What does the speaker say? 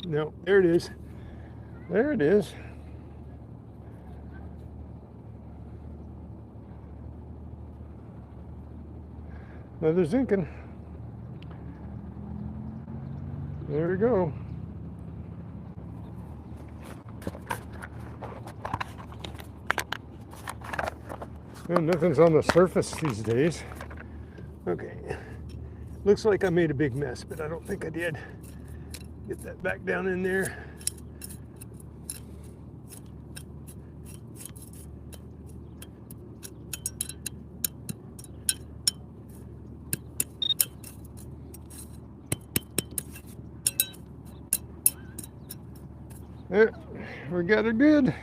No, there it is. There it is. Another zinking. There we go. Well, nothing's on the surface these days. Okay. Looks like I made a big mess, but I don't think I did. Get that back down in there. There, we got it good.